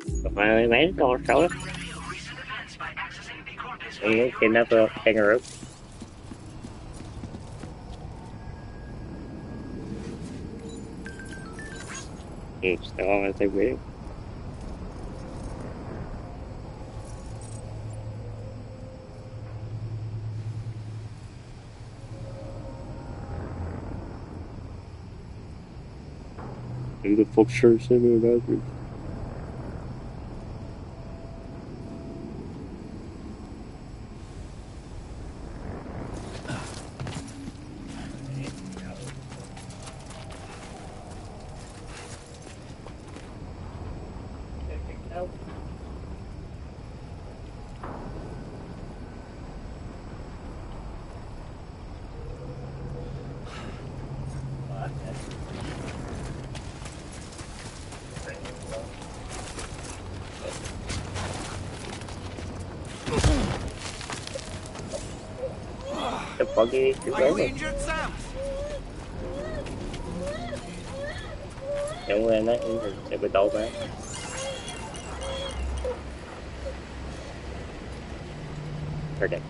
Mà mấy con sói những kidnapper kangaroo. Sao tôi biết. Who the fuck sure sent me a bathroom? Tôi có cái Are lớn you rồi. injured, Sam? Đúng rồi, nó sẽ bị đổ mà. Okay.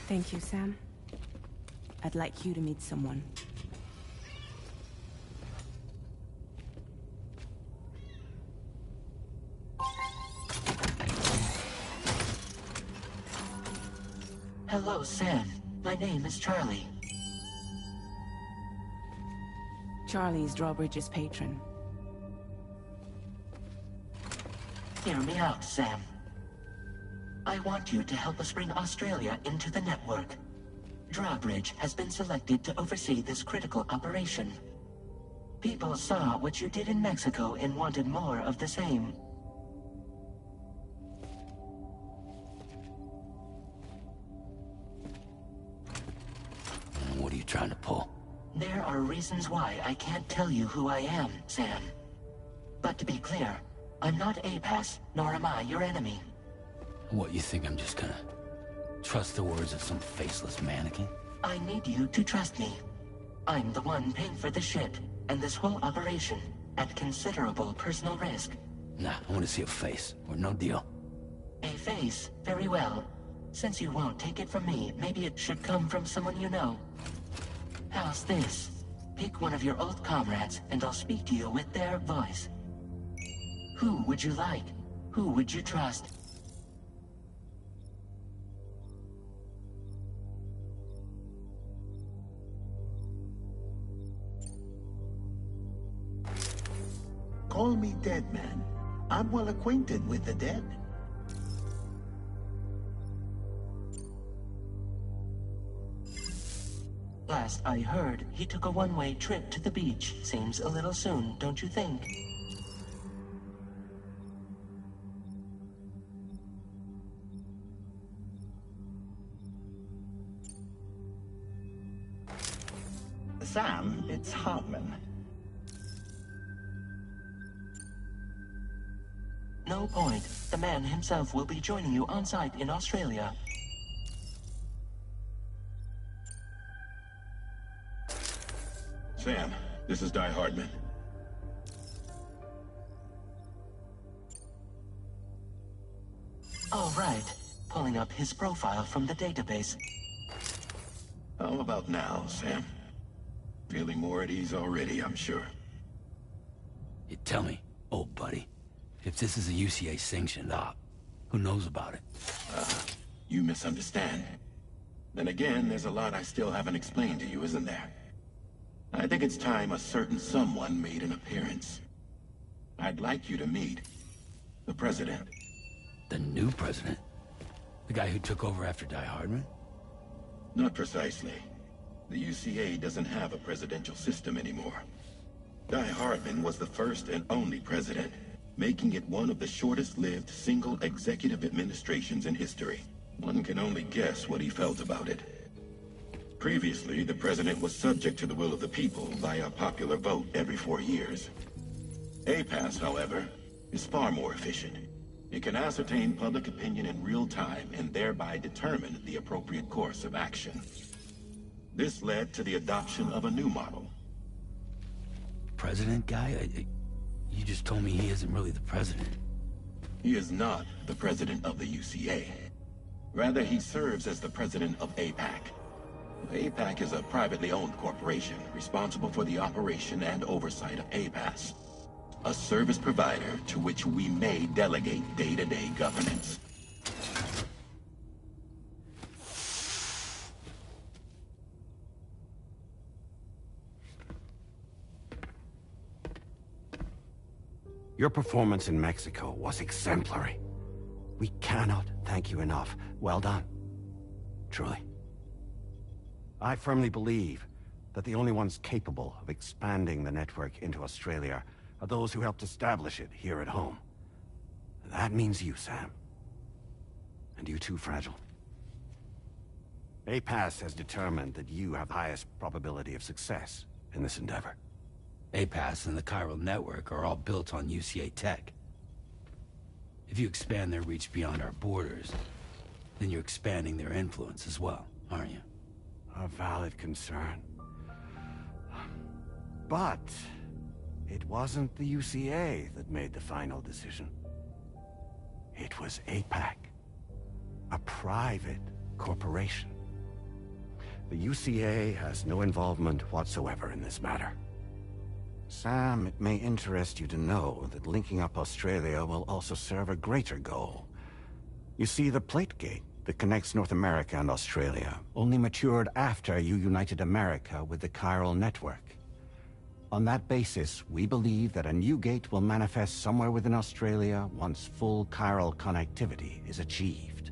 Thank you, Sam. I'd like you to meet someone. Hello, Sam. My name is Charlie. Charlie's Drawbridge's patron. Hear me out, Sam. I want you to help us bring Australia into the network. Drawbridge has been selected to oversee this critical operation. People saw what you did in Mexico and wanted more of the same. What are you trying to pull? There are reasons why I can't tell you who I am, Sam. But to be clear, I'm not APAS, nor am I your enemy. What, you think I'm just gonna trust the words of some faceless mannequin? I need you to trust me. I'm the one paying for the ship, and this whole operation, at considerable personal risk. Nah, I want to see a face, or no deal. A face? Very well. Since you won't take it from me, maybe it should come from someone you know. How's this? Pick one of your old comrades, and I'll speak to you with their voice. Who would you like? Who would you trust? Call me Dead Man. I'm well acquainted with the dead. Last I heard, he took a one-way trip to the beach. Seems a little soon, don't you think? Sam, it's Hartman. No point. The man himself will be joining you on site in Australia. Sam, this is Die Hardman. All right. Pulling up his profile from the database. How about now, Sam? Feeling more at ease already, I'm sure. You tell me, old buddy, if this is a UCA sanctioned op, who knows about it? You misunderstand. Then again, there's a lot I still haven't explained to you, isn't there? I think it's time a certain someone made an appearance. I'd like you to meet the President. The new president? The guy who took over after Die Hardman? Not precisely. The UCA doesn't have a presidential system anymore. Die Hardman was the first and only president, making it one of the shortest-lived single executive administrations in history. One can only guess what he felt about it. Previously, the president was subject to the will of the people via popular vote every 4 years. APAS, however, is far more efficient. It can ascertain public opinion in real time and thereby determine the appropriate course of action. This led to the adoption of a new model. President guy? You just told me he isn't really the president. He is not the president of the UCA. Rather, he serves as the president of APAC. APAC is a privately owned corporation responsible for the operation and oversight of APAS, a service provider to which we may delegate day-to-day governance. Your performance in Mexico was exemplary. We cannot thank you enough. Well done. Truly. I firmly believe that the only ones capable of expanding the network into Australia are those who helped establish it here at home. That means you, Sam. And you too, Fragile. APAS has determined that you have the highest probability of success in this endeavor. APAS and the chiral network are all built on UCA tech. If you expand their reach beyond our borders, then you're expanding their influence as well, aren't you? A valid concern. But it wasn't the UCA that made the final decision. It was APAC, a private corporation. The UCA has no involvement whatsoever in this matter. Sam, it may interest you to know that linking up Australia will also serve a greater goal. You see, the plate gate that connects North America and Australia only matured after you united America with the chiral network. On that basis, we believe that a new gate will manifest somewhere within Australia once full chiral connectivity is achieved.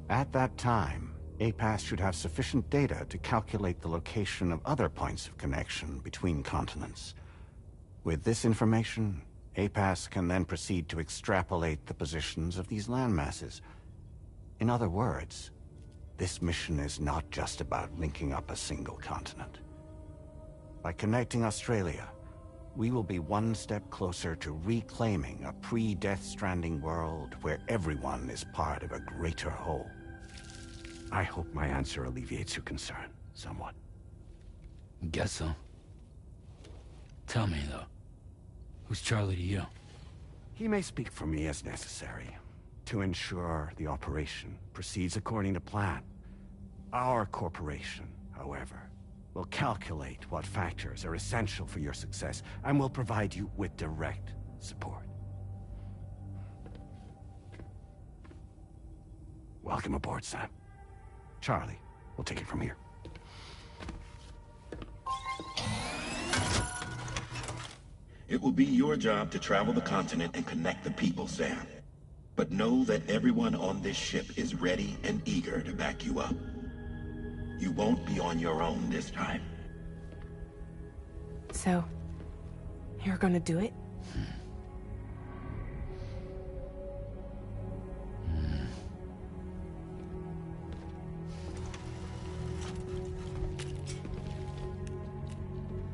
At that time, APAS should have sufficient data to calculate the location of other points of connection between continents. With this information, APAS can then proceed to extrapolate the positions of these landmasses. In other words, this mission is not just about linking up a single continent. By connecting Australia, we will be one step closer to reclaiming a pre-Death Stranding world where everyone is part of a greater whole. I hope my answer alleviates your concern somewhat. Guess so. Tell me, though. Who's Charlie to you? He may speak for me as necessary to ensure the operation proceeds according to plan. Our corporation, however, will calculate what factors are essential for your success and will provide you with direct support. Welcome aboard, Sam. Charlie, we'll take it from here. It will be your job to travel the continent and connect the people, Sam. But know that everyone on this ship is ready and eager to back you up. You won't be on your own this time. So, you're gonna do it?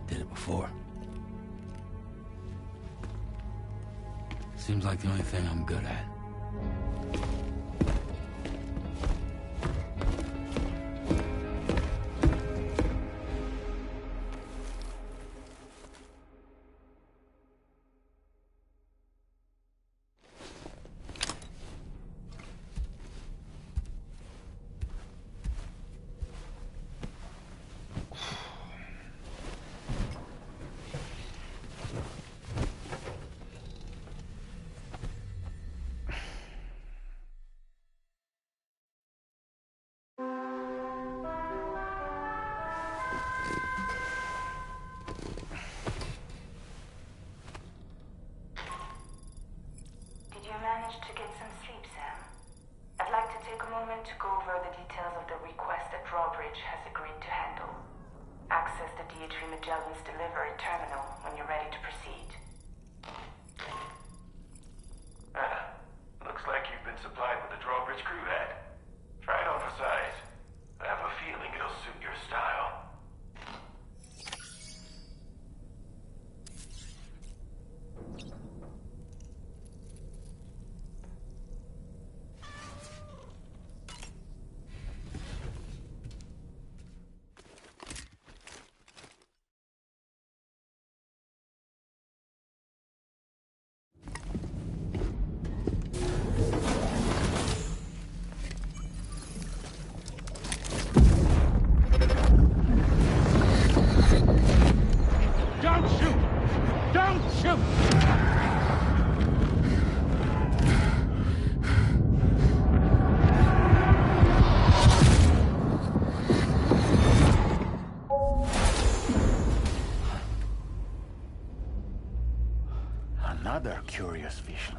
Did it before. Seems like the only thing I'm good at. To get some sleep, Sam. I'd like to take a moment to go over the details of the request that Drawbridge has agreed to handle. Access the DH Magellan's delivery terminal when you're ready to proceed. Looks like you've been supplied with a Drawbridge crew head. Try it on for size. I have a feeling it'll suit your style. Shoot! Another curious vision.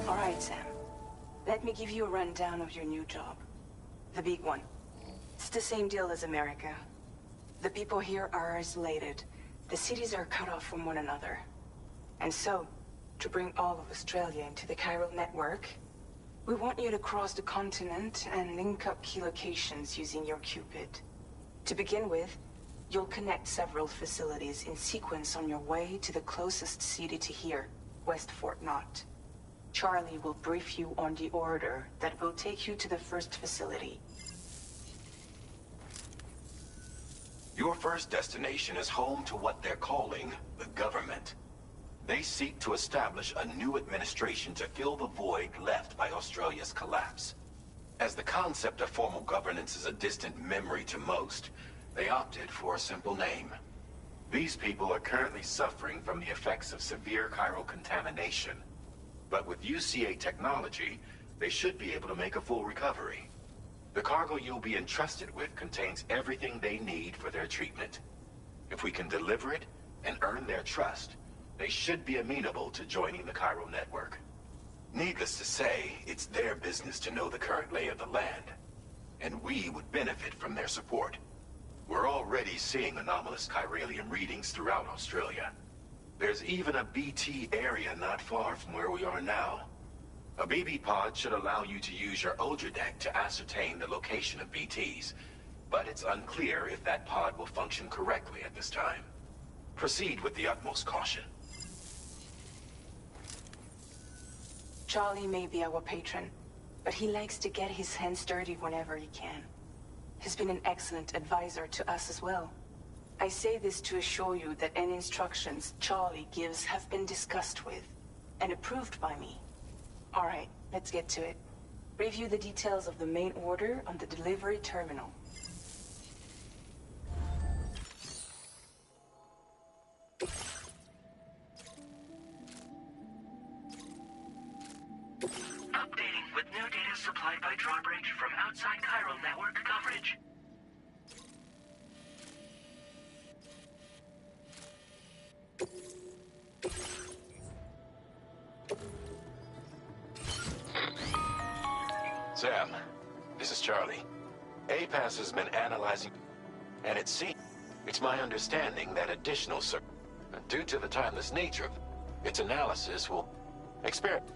All right, Sam. Let me give you a rundown of your new job. The big one. It's the same deal as America. The people here are isolated. The cities are cut off from one another. And so, to bring all of Australia into the chiral network, we want you to cross the continent and link up key locations using your Cupid. To begin with, you'll connect several facilities in sequence on your way to the closest city to here, West Fort Knott. Charlie will brief you on the order that will take you to the first facility. Your first destination is home to what they're calling the government. They seek to establish a new administration to fill the void left by Australia's collapse. As the concept of formal governance is a distant memory to most, they opted for a simple name. These people are currently suffering from the effects of severe chiral contamination. But with UCA technology, they should be able to make a full recovery. The cargo you'll be entrusted with contains everything they need for their treatment. If we can deliver it and earn their trust, they should be amenable to joining the chiral network. Needless to say, it's their business to know the current lay of the land, and we would benefit from their support. We're already seeing anomalous chiralium readings throughout Australia. There's even a BT area not far from where we are now. A BB pod should allow you to use your Ultra deck to ascertain the location of BTs, but it's unclear if that pod will function correctly at this time. Proceed with the utmost caution. Charlie may be our patron, but he likes to get his hands dirty whenever he can. He's been an excellent advisor to us as well. I say this to assure you that any instructions Charlie gives have been discussed with and approved by me. All right, let's get to it. Review the details of the main order on the delivery terminal. Updating with new data supplied by drawbridge from outside chiral network coverage. Sam, this is Charlie. APAS has been analyzing, and it's my understanding that additional due to the timeless nature of its analysis will experiment.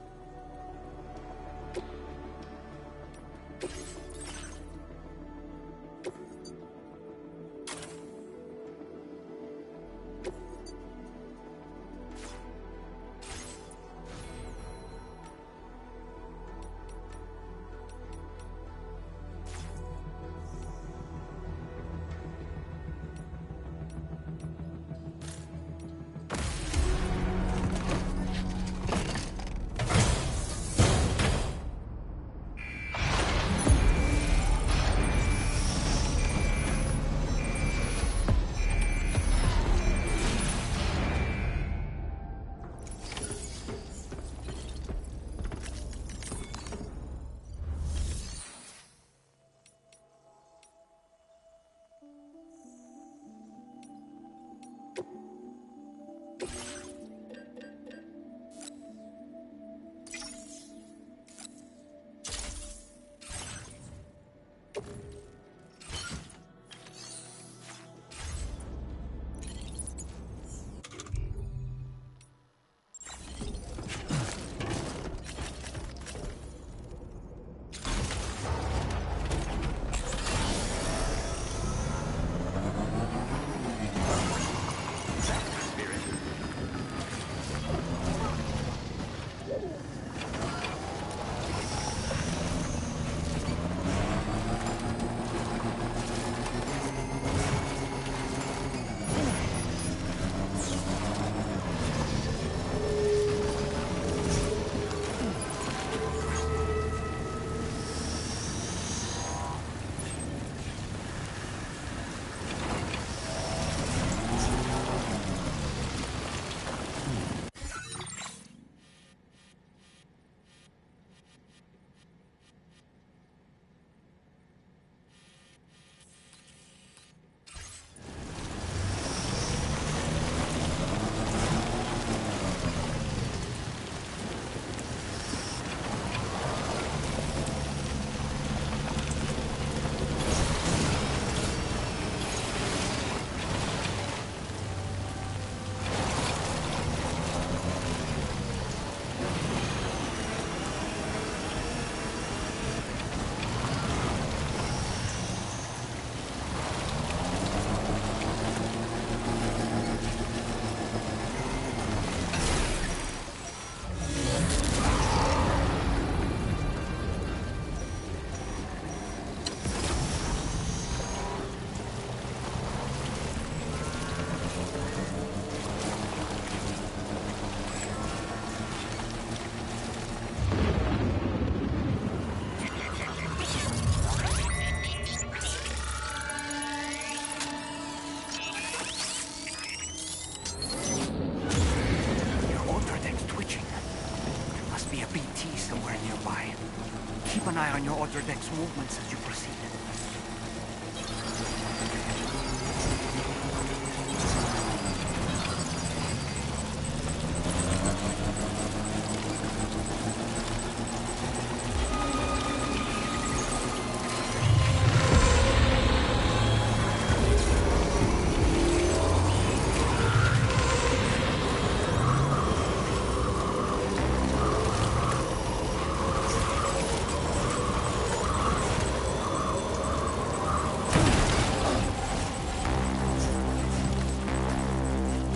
on your other deck's movements as you proceed.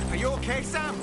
Are you okay, Sam?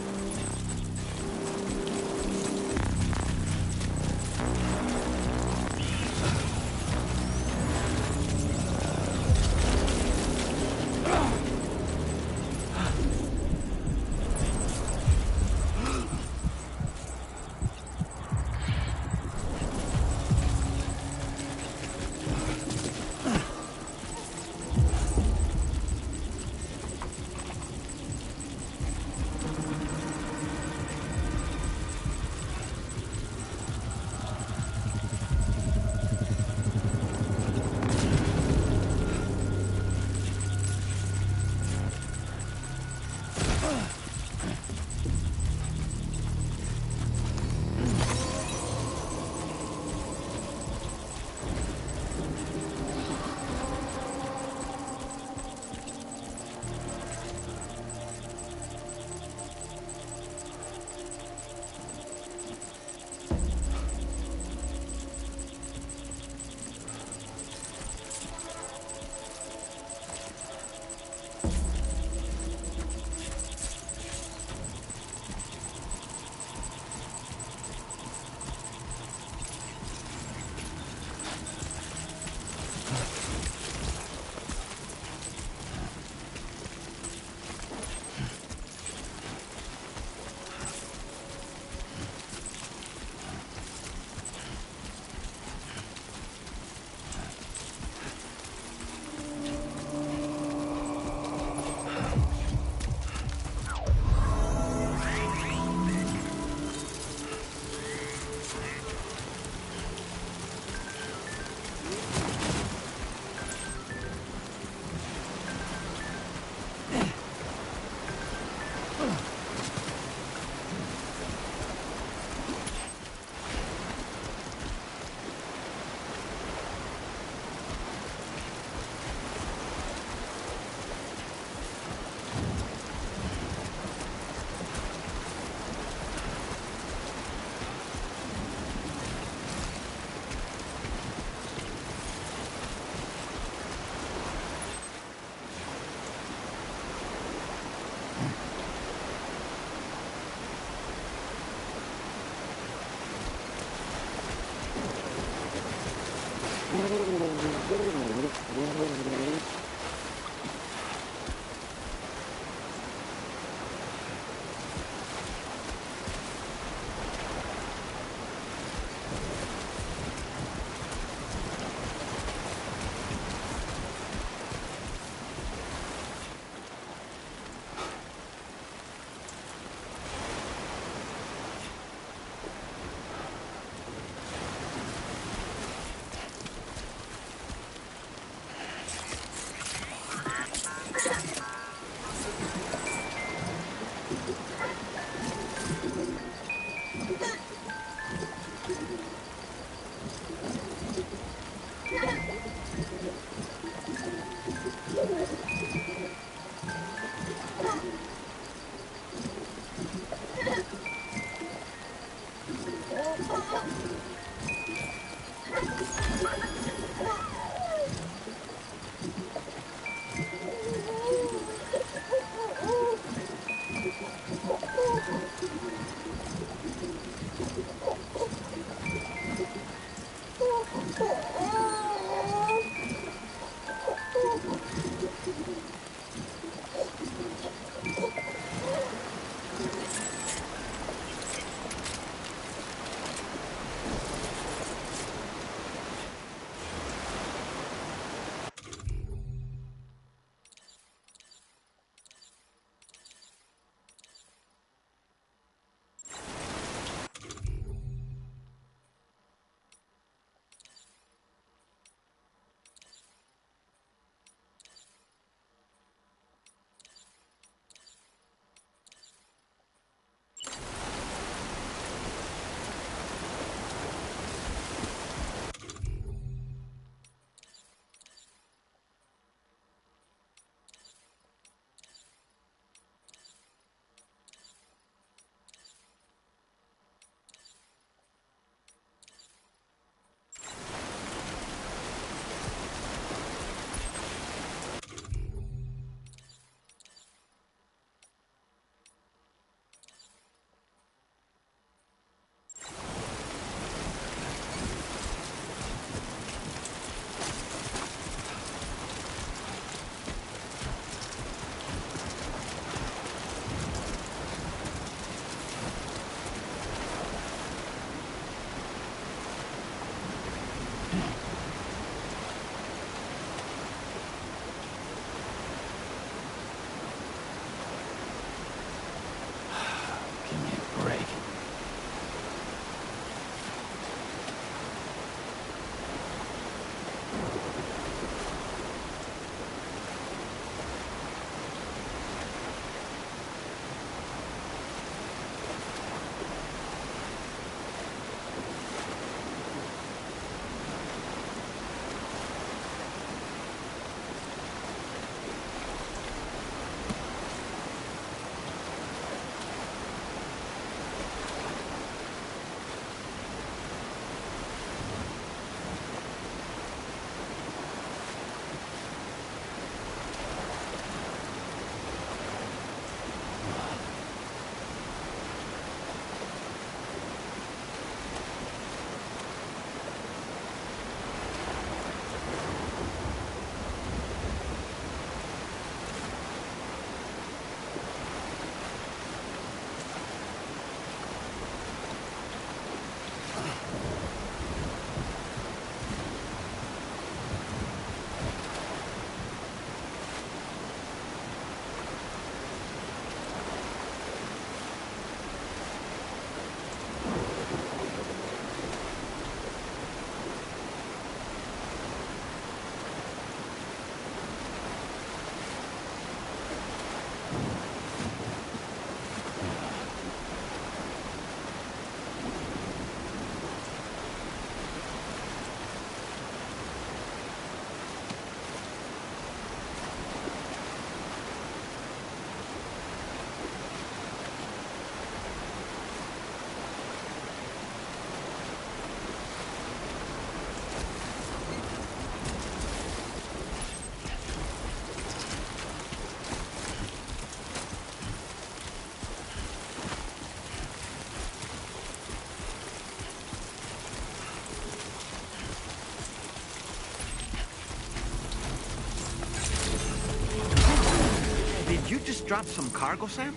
just dropped some cargo, Sam?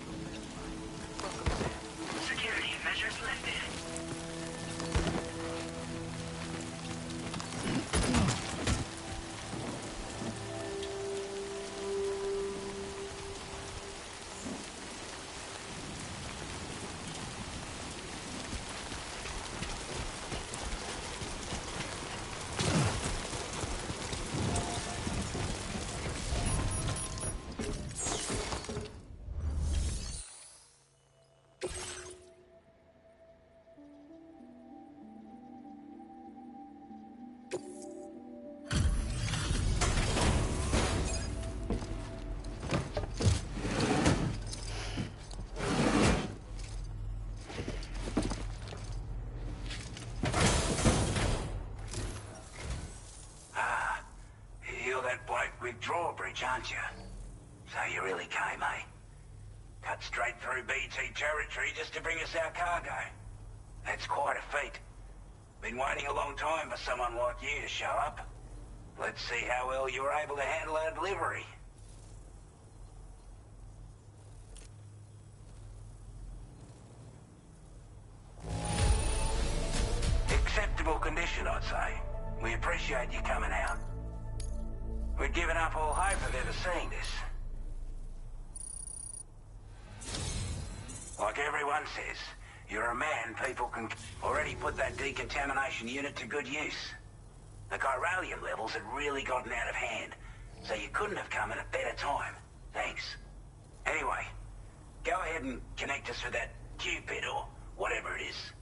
Security measures lifted. Drawbridge, aren't you? So you really came, eh? Cut straight through BT territory just to bring us our cargo. That's quite a feat. Been waiting a long time for someone like you to show up. Let's see how well you were able to handle our delivery. Acceptable condition, I'd say. We appreciate you coming out. We'd given up all hope of ever seeing this. Like everyone says, you're a man people can already put that decontamination unit to good use. The chiralium levels had really gotten out of hand, so you couldn't have come at a better time. Thanks. Anyway, go ahead and connect us with that Cupid or whatever it is.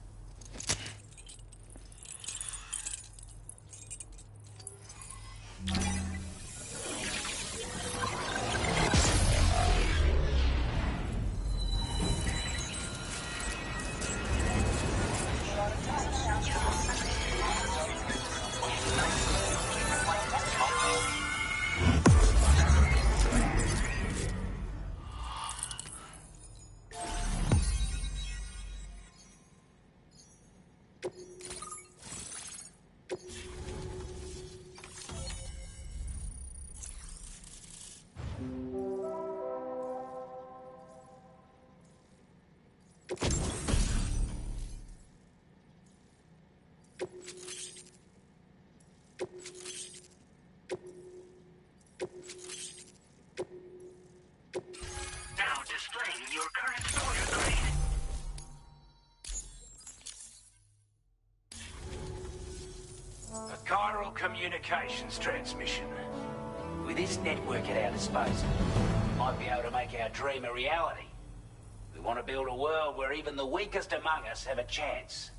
Communications transmission. With this network at our disposal, we might be able to make our dream a reality. We want to build a world where even the weakest among us have a chance.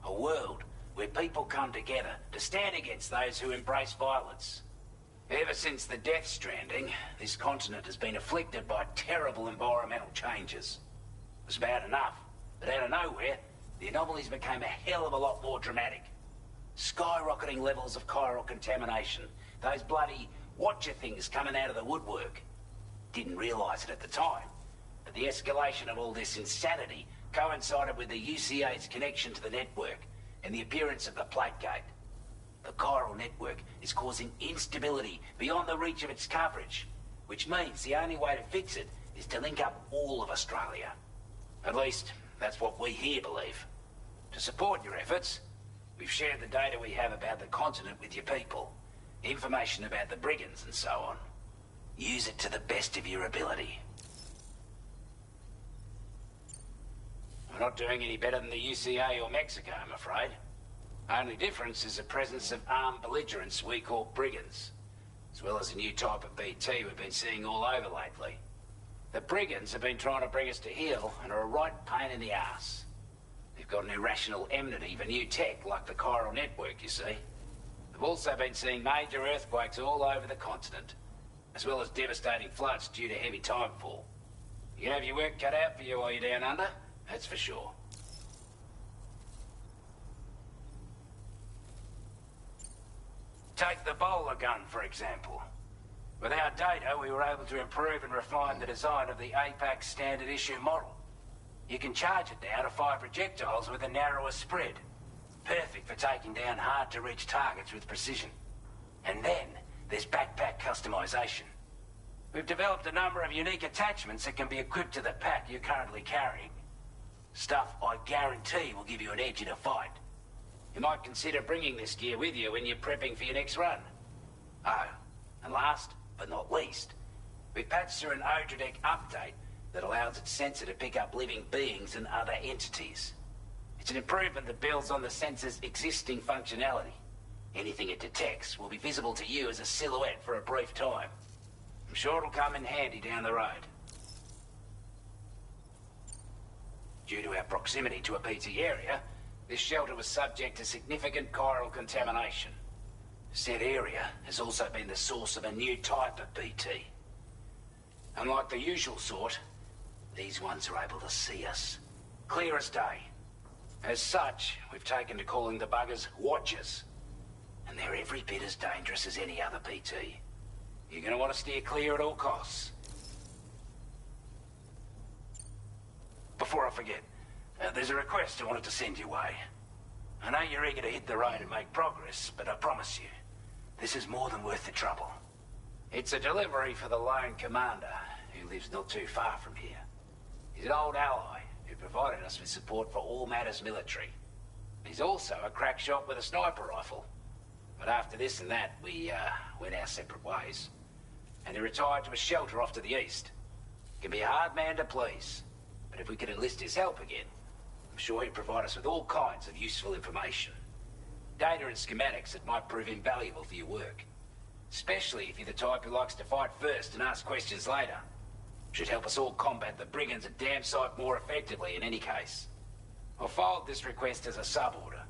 A world where people come together to stand against those who embrace violence. Ever since the Death Stranding, this continent has been afflicted by terrible environmental changes. It was bad enough, but out of nowhere, the anomalies became a hell of a lot more dramatic. Skyrocketing levels of chiral contamination. Those bloody watcher things coming out of the woodwork. Didn't realise it at the time, but the escalation of all this insanity coincided with the UCA's connection to the network and the appearance of the plate gate. The chiral network is causing instability beyond the reach of its coverage, which means the only way to fix it is to link up all of Australia. At least, that's what we here believe. To support your efforts, we've shared the data we have about the continent with your people. Information about the brigands and so on. Use it to the best of your ability. We're not doing any better than the UCA or Mexico, I'm afraid. Only difference is the presence of armed belligerents we call brigands, as well as a new type of BT we've been seeing all over lately. The brigands have been trying to bring us to heel and are a right pain in the ass. They've got an irrational enmity for new tech, like the chiral network, you see. They've also been seeing major earthquakes all over the continent, as well as devastating floods due to heavy timefall. You can have your work cut out for you while you're down under, that's for sure. Take the bowler gun, for example. With our data, we were able to improve and refine the design of the APAC standard issue model. You can charge it now to fire projectiles with a narrower spread. Perfect for taking down hard-to-reach targets with precision. And then, there's backpack customization. We've developed a number of unique attachments that can be equipped to the pack you're currently carrying. Stuff I guarantee will give you an edge in a fight. You might consider bringing this gear with you when you're prepping for your next run. Oh, and last but not least, we've patched through an Odradek update that allows its sensor to pick up living beings and other entities. It's an improvement that builds on the sensor's existing functionality. Anything it detects will be visible to you as a silhouette for a brief time. I'm sure it'll come in handy down the road. Due to our proximity to a BT area, this shelter was subject to significant chiral contamination. Said area has also been the source of a new type of BT. Unlike the usual sort, these ones are able to see us. Clear as day. As such, we've taken to calling the buggers Watchers. And they're every bit as dangerous as any other BT. You're gonna want to steer clear at all costs. Before I forget, there's a request I wanted to send your way. I know you're eager to hit the road and make progress, but I promise you, this is more than worth the trouble. It's a delivery for the lone commander, who lives not too far from here. He's an old ally who provided us with support for all matters military. He's also a crack shot with a sniper rifle. But after this and that, we went our separate ways. And he retired to a shelter off to the east. Can be a hard man to please, but if we could enlist his help again, I'm sure he'd provide us with all kinds of useful information. Data and schematics that might prove invaluable for your work. Especially if you're the type who likes to fight first and ask questions later. Should help us all combat the brigands a damn sight more effectively in any case. I've filed this request as a sub-order,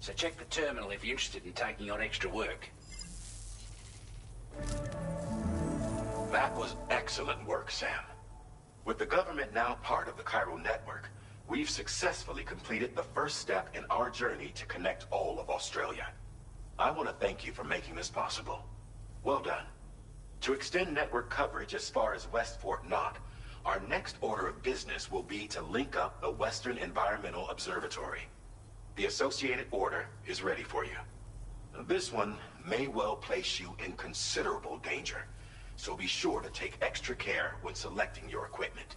so check the terminal if you're interested in taking on extra work. That was excellent work, Sam. With the government now part of the Chiral network, we've successfully completed the first step in our journey to connect all of Australia. I want to thank you for making this possible. Well done. To extend network coverage as far as West Fort Knott, our next order of business will be to link up the Western Environmental Observatory. The associated order is ready for you. This one may well place you in considerable danger, so be sure to take extra care when selecting your equipment.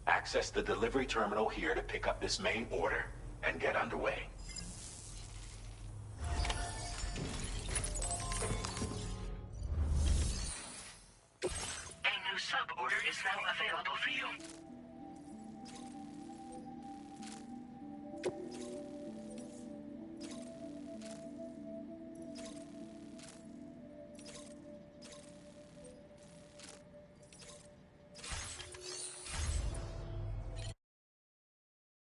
Access the delivery terminal here to pick up this main order and get underway. A new sub-order is now available for you.